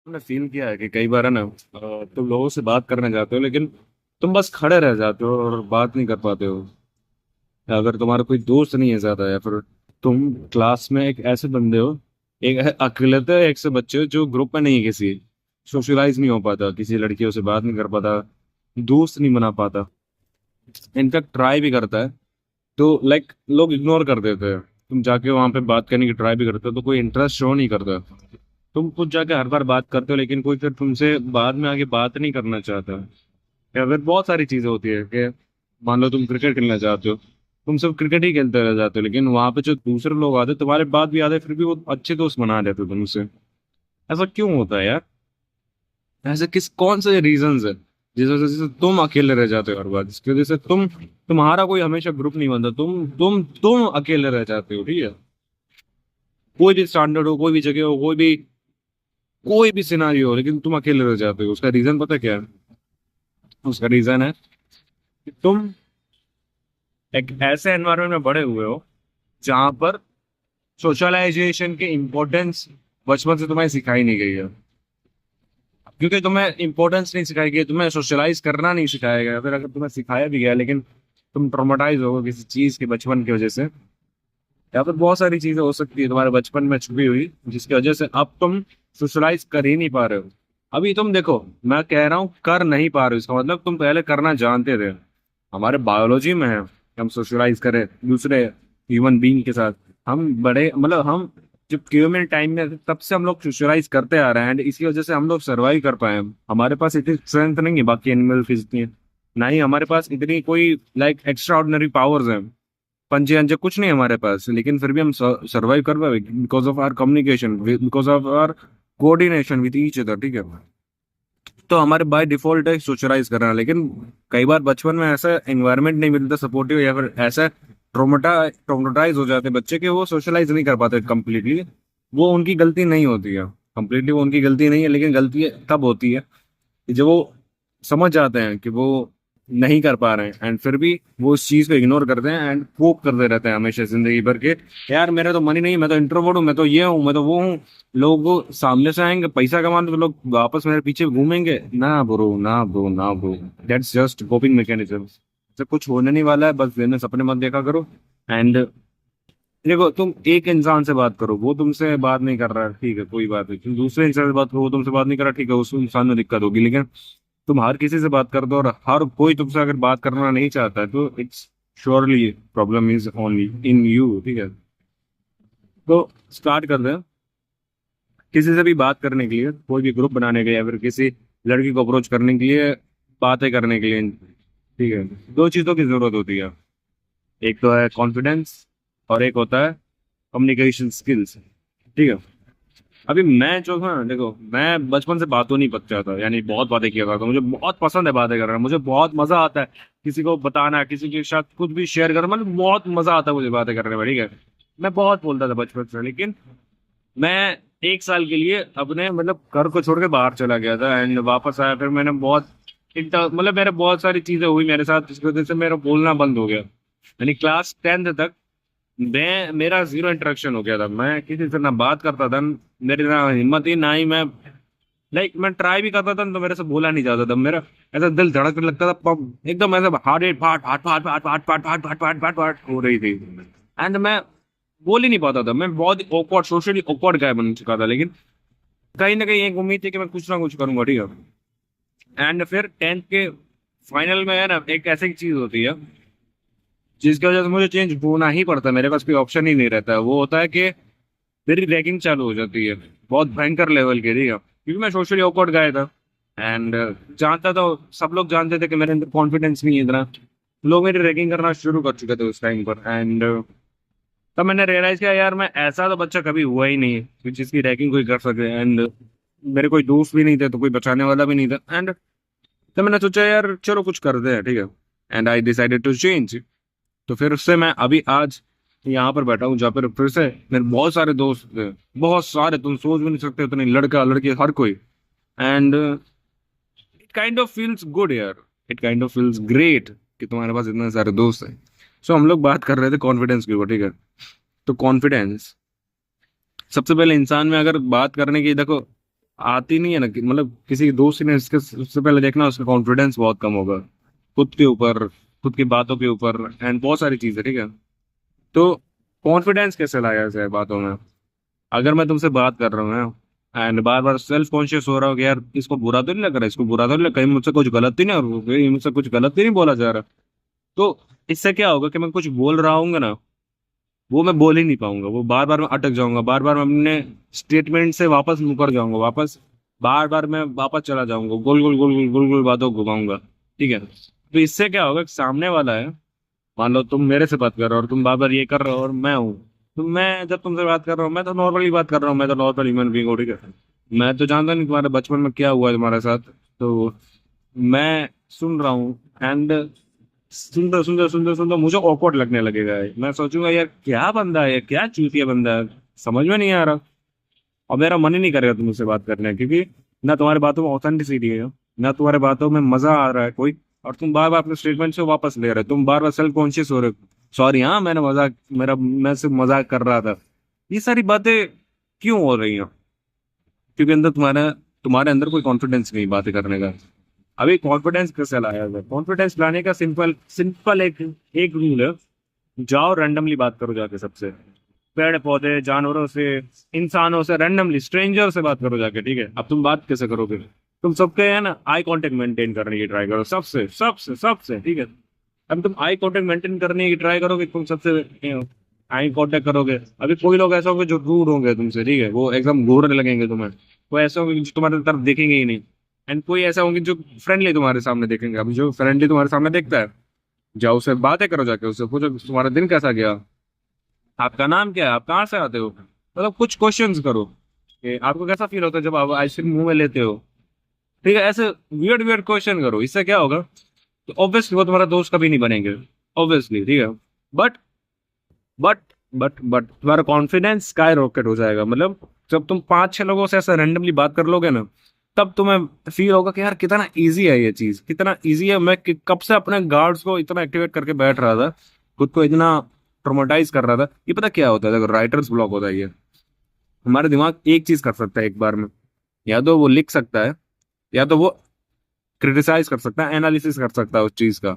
तुमने फील किया है कि कई बार है ना, तुम लोगों से बात करने जाते हो लेकिन तुम बस खड़े रह जाते हो और बात नहीं कर पाते हो। या अगर तुम्हारा कोई दोस्त नहीं है ज्यादा, या फिर तुम क्लास में एक ऐसे बंदे हो, एक अकेले एक से बच्चे हो जो ग्रुप में नहीं है, किसी सोशलाइज नहीं हो पाता, किसी लड़कियों से बात नहीं कर पाता, दोस्त नहीं बना पाता, इनफैक्ट ट्राई भी करता है तो लाइक लोग इग्नोर कर देते हैं। तुम जाके वहां पे बात करने की ट्राई भी करते हो तो कोई इंटरेस्ट शो नहीं करता। तुम खुद जाके हर बार बात करते हो लेकिन कोई फिर तुमसे बाद में आगे बात नहीं करना चाहता। या फिर बहुत सारी चीजें होती है कि मान लो तुम क्रिकेट खेलना चाहते हो, तुम सिर्फ क्रिकेट ही खेलते रह जाते हो, लेकिन वहां पे जो दूसरे लोग आते तुम्हारे बात भी आते, फिर भी वो अच्छे दोस्त बना देते तुमसे। ऐसा क्यों होता है यार? ऐसे किस कौन से रीजंस है जिस वजह से तुम अकेले रह जाते हो हर बार, जिसकी वजह से तुम्हारा कोई हमेशा ग्रुप नहीं बनता, तुम अकेले रह जाते हो, ठीक है? कोई भी स्टैंडर्ड हो, कोई भी जगह हो, कोई भी सिनारी हो, लेकिन तुम अकेले रह जाते हो। उसका रीजन पता क्या है? उसका रीजन है कि तुम एक ऐसे एनवायरनमेंट में बड़े हुए हो जहां पर सोशलाइजेशन की इम्पोर्टेंस बचपन से तुम्हें सिखाई नहीं गई है। क्योंकि तुम्हें इम्पोर्टेंस नहीं सिखाई गई, तुम्हें सोशलाइज करना नहीं सिखाया गया, फिर अगर तुम्हें सिखाया भी गया लेकिन तुम ट्रोमेटाइज हो किसी चीज के बचपन की वजह से, या फिर बहुत सारी चीजें हो सकती है तुम्हारे बचपन में छुपी हुई जिसकी वजह से अब तुम सोशलाइज कर ही नहीं पा रहे हो। अभी तुम देखो, मैं कह रहा हूँ कर नहीं पा रहे हो, इसका मतलब तुम पहले करना जानते थे। हमारे बायोलॉजी में है कि हम सोशलाइज करें दूसरे ह्यूमन बीइंग के साथ। हम बड़े मतलब हम जब ह्यूमन टाइम में थे, तब से हम लोग सोशलाइज करते आ रहे हैं एंड इसी वजह से हम लोग सर्वाइव कर पाए हैं। हमारे पास इतनी स्ट्रेंथ नहीं है बाकी एनिमल की, ना ही हमारे पास इतनी कोई लाइक एक्स्ट्रा ऑर्डिनरी पावर्स हैं, पंजे अंजे कुछ नहीं है हमारे पास, लेकिन फिर भी हम सर्वाइव कर पाए because of our communication, because of our coordination with each other, ठीक है? तो हमारे बाय डिफॉल्ट है सोशलाइज करना, लेकिन कई बार बचपन में ऐसा एनवायरनमेंट नहीं मिलता सपोर्टिव, या फिर ऐसा ट्रोमेटाइज हो जाते बच्चे कि वो सोशलाइज नहीं कर पाते कंप्लीटली। वो उनकी गलती नहीं होती है, कंप्लीटली वो उनकी गलती नहीं है, लेकिन गलती तब होती है कि जब वो समझ जाते हैं कि वो नहीं कर पा रहे हैं एंड फिर भी वो उस चीज को इग्नोर करते हैं एंड कोप करते रहते हैं हमेशा जिंदगी भर के, यार मेरा तो मन ही नहीं, मैं तो इंट्रोवर्ट हूँ, मैं तो ये हूँ, मैं तो वो हूँ। लोग वो सामने से आएंगे पैसा कमाने तो लोग वापस मेरे पीछे घूमेंगे। ना ब्रो, ना ब्रो, ना bro, that's just coping mechanism. से कुछ होने नहीं वाला है, बस बिजनेस अपने मत देखा करो। एंड देखो, तुम एक इंसान से बात करो, वो तुमसे बात नहीं कर रहा है, ठीक है, कोई बात नहीं। तुम दूसरे इंसान से बात करो, वो तुमसे बात नहीं कर रहा, ठीक है, उस इंसान में दिक्कत होगी। लेकिन तुम हर किसी से बात कर दो और हर कोई तुमसे अगर बात करना नहीं चाहता है तो it's surely problem is only in you, ठीक है? तो स्टार्ट कर दें किसी से भी बात करने के लिए, कोई भी ग्रुप बनाने के लिए, या फिर किसी लड़की को अप्रोच करने के लिए, बातें करने के लिए, ठीक है? दो चीज़ों की जरूरत होती है, एक तो है कॉन्फिडेंस और एक होता है कम्युनिकेशन स्किल्स, ठीक है? अभी मैं जो था, देखो, मैं बचपन से बातों नहीं पक चाहता, यानी बहुत बातें किया करता हूँ, मुझे बहुत पसंद है बातें करना, मुझे बहुत मजा आता है किसी को बताना, किसी के साथ कुछ भी शेयर करना, मतलब बहुत मजा आता है मुझे बातें करने में, ठीक है? मैं बहुत बोलता था बचपन से, लेकिन मैं एक साल के लिए अपने मतलब घर को छोड़ के बाहर चला गया था एंड वापस आया, फिर मैंने बहुत मतलब मेरे बहुत सारी चीजें हुई मेरे साथ जिसकी वजह से मेरा बोलना बंद हो गया। यानी क्लास 10th तक मैं मेरा जीरो इंटरेक्शन हो गया था, मैं किसी से ना बात करता था, मेरी ना हिम्मत ही ना ही मैं मैं ट्राई भी करता था तो मेरे से बोला नहीं जाता था, मेरा ऐसा दिल धड़कने लगता था, पम एकदम ऐसा हार्ट रेट फाट फाट फाट फाट फाट फाट फाट फाट फाट फाट फाट हो रही थी एंड मैं बोल ही नहीं पाता था, मैं बहुत ऑकवर्ड, सोशली ऑकवर्ड गाय बन चुका था। लेकिन कहीं ना कहीं एक उम्मीद थी कि मैं कुछ ना कुछ करूंगा, ठीक है? एंड फिर 10th के फाइनल में है ना, एक ऐसी चीज होती है जिसकी वजह से मुझे चेंज होना ही पड़ता है, मेरे पास कोई ऑप्शन ही नहीं रहता है। वो होता है कि मेरी रैगिंग चालू हो जाती है, बहुत भयंकर लेवल की, ठीक है? क्योंकि मैं सोशली ऑकवर्ड गाय था एंड जानता था, सब लोग जानते थे कि मेरे अंदर कॉन्फिडेंस नहीं है इतना। लोग मेरी रैगिंग करना शुरू कर चुके थे उस टाइम पर एंड तब मैंने रियलाइज किया, यार मैं ऐसा तो बच्चा कभी हुआ ही नहीं है कि जिसकी रैगिंग कोई कर सके एंड मेरे कोई दोस्त भी नहीं थे तो कोई बचाने वाला भी नहीं था। एंड तब मैंने सोचा यार चलो कुछ करते हैं, ठीक है? And I decided to change. तो फिर उससे मैं अभी आज यहाँ पर बैठा हूँ जहाँ पर फिर से मेरे बहुत सारे दोस्त थे, बहुत सारे, तुम सोच भी नहीं सकते उतने, लड़का लड़की हर कोई। And it kind of feels good यार, it kind of feels great कि तुम्हारे पास इतने सारे दोस्त हैं। सो हम लोग बात कर रहे थे कॉन्फिडेंस के ऊपर, ठीक है? तो कॉन्फिडेंस सबसे पहले इंसान में अगर बात करने की, देखो, आती नहीं है ना, मतलब किसी दोस्त ने इसके सबसे पहले देखना उसका कॉन्फिडेंस बहुत कम होगा खुद के ऊपर, खुद की बातों के ऊपर, एंड बहुत सारी चीजें, ठीक है। तो कॉन्फिडेंस कैसे लाया जाए बातों में? अगर मैं तुमसे बात कर रहा हूँ and bar bar self conscious हो रहा हूँ कि यार इसको बुरा तो नहीं लग रहा, इसको बुरा तो नहीं लग, कहीं मुझसे कुछ गलत ही नहीं, और कहीं मुझसे कुछ गलत ही नहीं बोला जा रहा, तो इससे क्या होगा कि मैं कुछ बोल रहा हूँ ना, वो मैं बोल ही नहीं पाऊंगा, वो बार बार मैं अटक जाऊंगा, बार बार मैं अपने स्टेटमेंट से वापस मुकर जाऊंगा, वापस बार बार मैं वापस चला जाऊंगा, गोल गोल गोल गोल गोल गोल बातों को घुमाऊंगा, ठीक है। तो इससे क्या होगा कि सामने वाला है, मान लो तुम मेरे से बात कर रहे हो और तुम बार बार ये कर रहे हो और मैं हूँ, तो मैं जब तुमसे बात कर रहा हूँ मैं तो नॉर्मली बात कर रहा हूँ, मैं तो नॉर्मल ह्यूमन बींग हूँ, ठीक है। मैं तो जानता नहीं तुम्हारे बचपन में क्या हुआ है तुम्हारे साथ, तो मैं सुन रहा हूँ एंड सुंदर सुंदर सुंदर सुंदर मुझे ऑकवर्ड लगने लगेगा, मैं सोचूंगा यार क्या बंदा है, क्या चूतिया बंदा है, समझ में नहीं आ रहा, और मेरा मन ही नहीं करेगा तुमसे बात करने का, क्योंकि ना तुम्हारी बातों में ऑथेंटिसिटी है, ना तुम्हारे बातों में मजा आ रहा है कोई, और तुम बार बार अपने स्टेटमेंट से वापस ले रहे हो, तुम बार बार सेल्फ कॉन्शियस हो रहे हो, सॉरी हाँ मैंने मजाक, मैं सिर्फ मजाक कर रहा था, ये सारी बातें क्यों हो रही हैं? क्योंकि अंदर तुम्हारे अंदर कोई कॉन्फिडेंस नहीं बातें करने का। अभी कॉन्फिडेंस कैसे लाया जाए? कॉन्फिडेंस लाने का सिंपल सिंपल एक एक रूल है, जाओ रैंडमली बात करो जाके सबसे, पेड़ पौधे जानवरों से, इंसानों से, रैंडमली स्ट्रेंजर से बात करो जाके, ठीक है। अब तुम बात कैसे करोगे? तुम सबके है ना आई कांटेक्ट मेंटेन करने की ट्राई करो, सबसे सबसे सबसे, ठीक है। अब तुम आई कांटेक्ट मेंटेन करने की ट्राई करोगे, तुम सबसे आई कांटेक्ट करोगे, अभी कोई लोग ऐसे होंगे जो दूर होंगे तुमसे, ठीक है, वो एकदम घूरने लगेंगे तुम्हें, कोई ऐसे होंगे जो तुम्हारे तरफ देखेंगे ही नहीं, एंड कोई ऐसा होंगे जो फ्रेंडली तुम्हारे सामने देखेंगे। अब जो फ्रेंडली तुम्हारे सामने देखता है, जाओ उससे बातें करो जाके, उससे पूछो तुम्हारा दिन कैसा गया, आपका नाम क्या है, आप कहाँ से आते हो, मतलब कुछ क्वेश्चंस करो कि आपको कैसा फील होता है जब आप आइसक्रीम मुंह में लेते हो, ठीक है, ऐसे वियर्ड वियर्ड क्वेश्चन करो, इससे क्या होगा, तो ऑब्वियसली वो तुम्हारा दोस्त कभी नहीं बनेंगे, ऑब्वियसली, ठीक है। बट बट बट तुम्हारा कॉन्फिडेंस स्काई रॉकेट हो जाएगा, मतलब जब तुम पांच छह लोगों से ऐसा रैंडमली बात कर लोगे ना, तब तुम्हें फील होगा कि यार कितना इजी है ये चीज, कितना इजी है, मैं कब से अपने गार्ड्स को इतना एक्टिवेट करके बैठ रहा था, खुद को इतना ट्रोमेटाइज कर रहा था। ये पता क्या होता है, देखो राइटर्स ब्लॉक होता है ये, हमारे दिमाग एक चीज कर सकता है एक बार में, या तो वो लिख सकता है, या तो वो क्रिटिसाइज कर सकता है, एनालिसिस कर सकता है उस चीज का।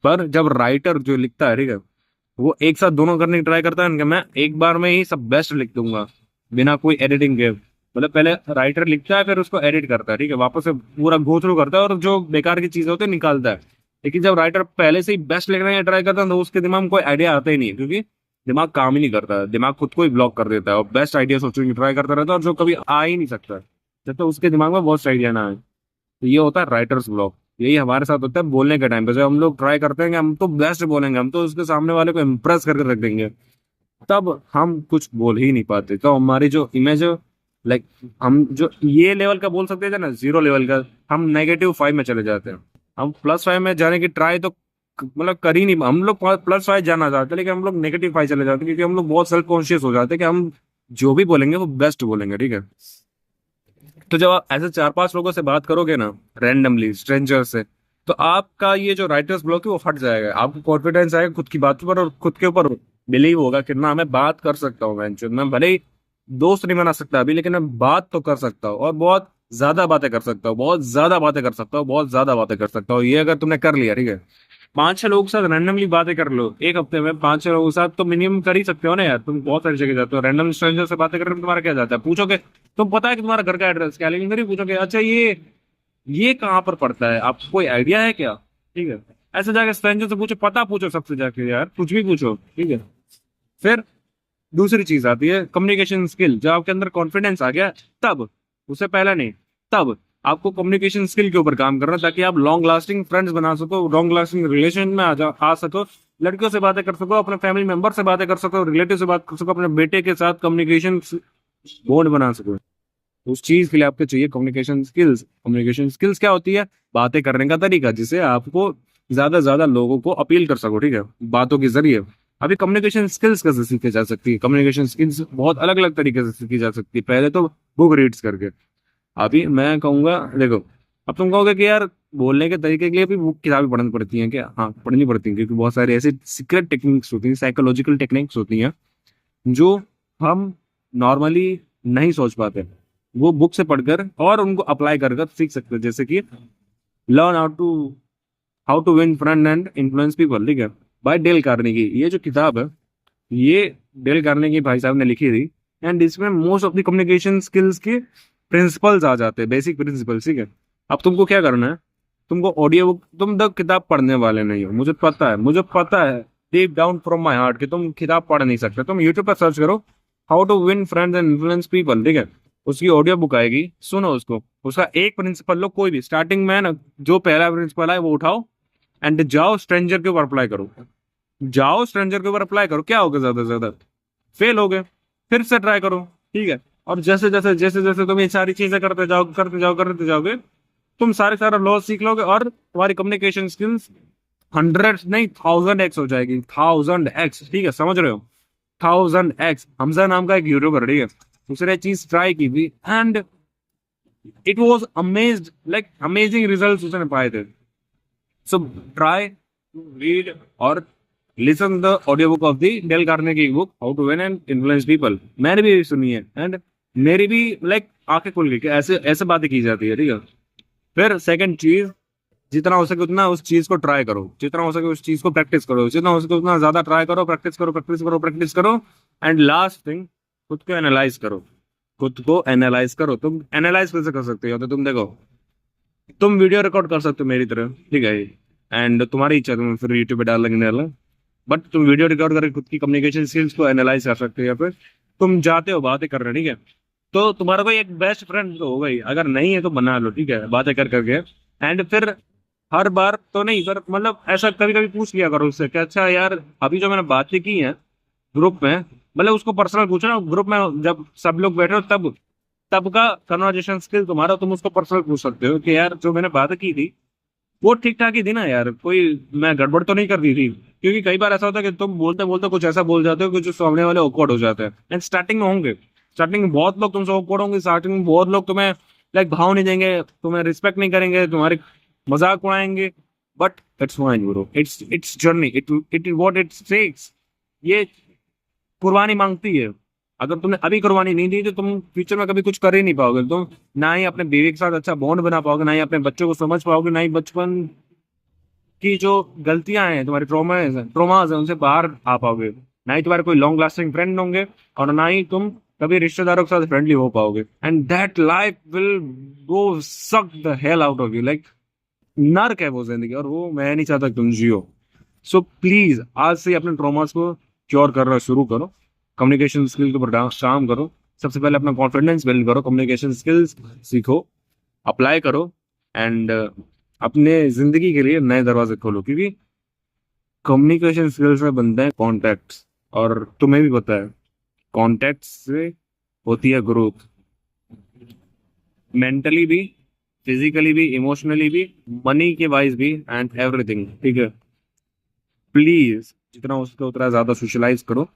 पर जब राइटर जो लिखता है, ठीक है, वो एक साथ दोनों करने की ट्राई करता है ना, कि मैं एक बार में ही सब बेस्ट लिख दूंगा बिना कोई एडिटिंग के, मतलब पहले राइटर लिखता है फिर उसको एडिट करता है, ठीक है, वापस से पूरा गो थ्रू करता है और जो बेकार की चीजें होती है निकालता है। लेकिन जब राइटर पहले से ही बेस्ट लिखने की ट्राई करता है तो उसके दिमाग में कोई आइडिया आता ही नहीं है, क्योंकि दिमाग काम ही नहीं करता, दिमाग खुद को ही ब्लॉक कर देता है और बेस्ट आइडिया सोचने की ट्राई करता रहता है, और जो कभी आ ही नहीं सकता जब तक उसके दिमाग में बेस्ट आइडिया ना आए। तो ये होता है राइटर्स ब्लॉक, यही हमारे साथ होता है बोलने के टाइम पे, जब हम लोग ट्राई करते हैं कि हम तो बेस्ट बोलेंगे, हम तो उसके सामने वाले को इम्प्रेस करके रख देंगे, तब हम कुछ बोल ही नहीं पाते, तो हमारी जो इमेज है, लाइक हम जो ये लेवल का बोल सकते हैं ना, 0 लेवल का, हम -5 में चले जाते हैं। हम +5 में जाने की ट्राई तो मतलब कर ही नहीं, हम लोग +5 जाना चाहते हैं लेकिन हम लोग -5 चले जाते हैं, क्योंकि हम लोग बहुत सेल्फ कॉन्शियस हो जाते हैं कि हम जो भी बोलेंगे वो बेस्ट बोलेंगे, ठीक है। तो जब आप ऐसे चार पांच लोगों से बात करोगे ना, रैंडमली स्ट्रेंजर से, तो आपका ये जो राइटर्स ब्लॉक है वो हट जाएगा, आपको कॉन्फिडेंस आएगा खुद की बात पर, और खुद के ऊपर बिलीव होगा कि ना मैं बात कर सकता हूँ, मैं भले ही दोस्त नहीं बना सकता अभी, लेकिन मैं बात तो कर सकता हूँ, और बहुत ज्यादा बातें कर सकता हूँ, बहुत ज्यादा बातें कर सकता हूँ, बहुत ज्यादा बातें कर सकता हूँ। ये अगर तुमने कर लिया, ठीक है, पांच छह लोगों के साथ रैंडमली बातें कर लो एक हफ्ते में, पांच छह लोगों के साथ तो मिनिमम कर ही सकते हो ना यार, तुम बहुत सारी जगह जाते हो, रैंडम स्ट्रेंजर से बातें करने में तुम्हारा क्या जाता है, पूछोगे, तुम पता है कि तुम्हारा घर का एड्रेस क्या है, लेकिन फिर भी पूछोगे अच्छा ये कहाँ पर पड़ता है, आपको कोई आइडिया है क्या, ठीक है। ऐसे जाके स्ट्रेंजर से पूछो, पता पूछो सबसे जाके यार, कुछ भी पूछो, ठीक है। फिर दूसरी चीज आती है कम्युनिकेशन स्किल, जब आपके अंदर कॉन्फिडेंस आ गया तब, उससे पहले नहीं, तब आपको कम्युनिकेशन स्किल के ऊपर काम करना है, ताकि आप लॉन्ग लास्टिंग फ्रेंड्स बना सको, लॉन्ग लास्टिंग रिलेशन में आ सको, लड़कियों से बातें कर सको, अपने फैमिली मेंबर से बातें कर सको, रिलेटिव से बात कर सको, अपने बेटे के साथ कम्युनिकेशन बोर्ड बना सको। उस चीज के लिए आपको चाहिए कम्युनिकेशन स्किल्स। कम्युनिकेशन स्किल्स क्या होती है? बातें करने का तरीका, जिसे आपको ज्यादा से ज्यादा लोगों को अपील कर सको, ठीक है, बातों के जरिए। अभी कम्युनिकेशन स्किल्स कैसे सीखी जा सकती है? कम्युनिकेशन स्किल्स बहुत अलग अलग तरीके से सीखी जा सकती है। पहले तो बुक रीड्स करके, अभी मैं कहूंगा, देखो, अब तुम कहोगे कि यार बोलने के तरीके के लिए भी बुक किताबें पढ़नी पड़ती हैं क्या? हाँ, पढ़नी पड़ती हैं, क्योंकि बहुत सारे ऐसे सीक्रेट टेक्निक्स होती हैं, साइकोलॉजिकल टेक्निक्स होती हैं, जो हम नॉर्मली नहीं सोच पाते। वो बुक से पढ़कर और उनको अप्लाई कर कर सीख सकते हो। जैसे कि learn how to win friend and influence people, ठीक है, बाय डेल कार्नेगी। ये जो किताब है, ये डेल कार्नेगी भाई साहब ने लिखी थी। एंड इसमें most of the communication skills के प्रिंसिपल्स आ जाते हैं, बेसिक प्रिंसिपल्स, ठीक है। अब तुमको क्या करना है, तुमको ऑडियो बुक, तुम द किताब पढ़ने वाले नहीं हो, मुझे पता है deep down from my heart कि तुम किताब पढ़ नहीं सकते। तुम यूट्यूब पर सर्च करो how to win friends and influence people, ठीक है, उसकी ऑडियो बुक आएगी, सुनो उसको। उसका एक प्रिंसिपल लो, कोई भी स्टार्टिंग में ना, जो पहला प्रिंसिपल है वो उठाओ एंड जाओ स्ट्रेंजर के ऊपर अप्लाई करो। जाओ स्ट्रेंजर के ऊपर अप्लाई करो, क्या होगा, ज्यादा से ज्यादा फेल हो गए, फिर से ट्राई करो, ठीक है। और जैसे जैसे तुम ये सारी चीजें करते जाओगे, तुम सारे लॉ सीख लोगे और तुम्हारी कम्युनिकेशन स्किल्स 100 नहीं 1000x हो जाएगी, 1000x, ठीक है, समझ रहे हो, 1000x। हमजा नाम का एक यूट्यूबर, ठीक है, उसने चीज ट्राई की थी and it was amazed, like amazing result उसने पाए थे। सो ट्राई रीड और listen the audio book of the Dale Carnegie book how to win and influence people. मैंने भी सुनी है एंड मेरी भी लाइक आंखें खुल गई कि ऐसे ऐसे बातें की जाती है, ठीक है। फिर सेकंड चीज, जितना हो सके उतना उस चीज को ट्राई करो, जितना हो सके उस चीज को प्रैक्टिस करो, जितना हो सके उतना ज्यादा ट्राई करो, प्रैक्टिस करो। एंड लास्ट थिंग, खुद को एनालाइज करो, तुम एनालाइज कैसे कर सकते हो, तो तुम देखो, तुम वीडियो रिकॉर्ड कर सकते हो मेरी तरह, ठीक है, एंड तुम्हारी इच्छा, तुम फिर यूट्यूब पे डालना, बट तुम वीडियो रिकॉर्ड करके खुद की कम्युनिकेशन स्किल्स को एनालाइज कर सकते हो। या फिर तुम जाते हो बातें कर रहे हो, ठीक है, तो तुम्हारा कोई एक बेस्ट फ्रेंड तो होगा ही, अगर नहीं है तो बना लो, ठीक है, बातें कर करके। एंड फिर हर बार तो नहीं, पर मतलब ऐसा कभी कभी पूछ लिया करो उससे कि अच्छा यार, अभी जो मैंने बातें की हैं ग्रुप में, मतलब उसको पर्सनल पूछो ना, ग्रुप में जब सब लोग बैठे हो तब तब का कन्वर्जेशन स्किल तुम्हारा, तुम उसको पर्सनल पूछ सकते हो कि यार जो मैंने बात की थी वो ठीक ठाक ही थी ना यार, कोई मैं गड़बड़ तो नहीं कर दी थी। क्योंकि कई बार ऐसा होता है कि तुम बोलते बोलते कुछ ऐसा बोल जाते हो कि जो सामने वाले ऑकवर्ड हो जाते हैं। एंड स्टार्टिंग में होंगे, स्टार्टिंग में बहुत लोग तुमसे ऑकवर्ड होंगे, स्टार्टिंग में बहुत लोग तुम्हें लाइक भाव नहीं देंगे, तुम्हें रिस्पेक्ट नहीं करेंगे, तुम्हारे मजाक उड़ाएंगे, but it's fine bro, it's journey, it what it takes. ये कुर्बानी मांगती है। अगर तुमने अभी कुर्बानी नहीं दी तो तुम फ्यूचर में कभी कुछ कर ही नहीं पाओगे। तुम ना ही अपने बीवी के साथ अच्छा बॉन्ड बना पाओगे, ना ही अपने बच्चों को समझ पाओगे, ना ही बचपन की जो गलतियां हैं, तुम्हारे ट्रोमाज हैं, उनसे बाहर आ पाओगे, ना ही तुम्हारे कोई लॉन्ग लास्टिंग फ्रेंड होंगे, और ना ही तुम कभी रिश्तेदारों के साथ फ्रेंडली हो पाओगे। And that life will go suck the hell out of you, like नर्क है वो जिंदगी, और वो मैं नहीं चाहता कि तुम जियो। सो प्लीज आज से ही अपने ट्रॉमास को क्योर करना शुरू करो, कम्युनिकेशन स्किल के ऊपर काम करो। सबसे पहले अपना कॉन्फिडेंस बिल्ड करो, कम्युनिकेशन स्किल्स सीखो, अप्लाई करो, एंड अपने जिंदगी के लिए नए दरवाजे खोलो। क्योंकि कम्युनिकेशन स्किल्स में बनते हैं कॉन्टैक्ट्स, और तुम्हें भी पता है कॉन्टैक्ट्स से होती है ग्रोथ, मेंटली भी, फिजिकली भी, इमोशनली भी, मनी के वाइज भी, एंड एवरीथिंग, ठीक है। प्लीज जितना हो सके उतना ज्यादा सोशलाइज करो,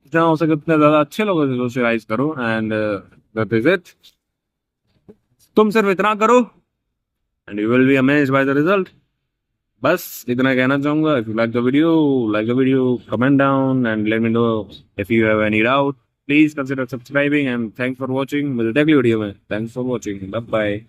जितना हो सके उतना ज्यादा अच्छे लोगों से सोशलाइज करो, एंड दैट इज इट। तुम सिर्फ इतना करो and you will be amazed by the result. बस इतना कहना चाहूंगा। If you like the video, comment down and let me know if you have any doubt. Please consider subscribing and thanks for watching. मिलते हैं अगली video में। Thanks for watching, bye bye.